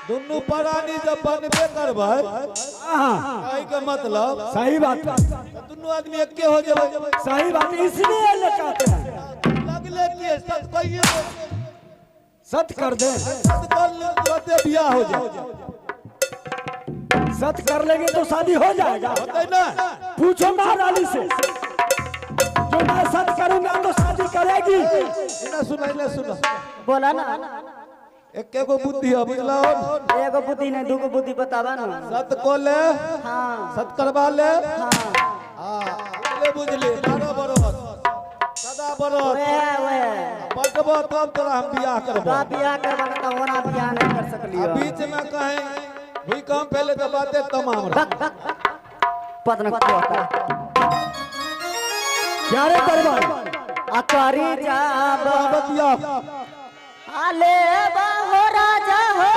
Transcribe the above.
दोनों प्राणी जब बनबे करबे कहीं का मतलब सही बात है। दोनों आदमी एके हो जाए। सही बात, इसलिए ले चाहते हैं लगले कि सत कहिए सत कर दे, सत कर ले तुरंत ब्याह हो जाए। सत कर लेंगे तो शादी हो जाएगा। होते ना पूछो महारानी से, जो मैं सत करूंगा तो शादी करेगी। इन्हें सुना बोला ना, एक एगो बुद्धि है बुझला एगो बुद्धि नहीं दूगो बुद्धि बतावा ना। सत को ले हाँ सत करवा ले हाँ हां बुझले 12 बरस सदा बरस वे पटबो तब तोरा हम बियाह करबो। बा बियाह करबा त होना बियाह नहीं कर सकलियो। बीच में कहें हुई काम पहले तो बातें तमाम पता न क्या होता क्या रे दरबार अकरी जा बतिया आले बाहो राजा हो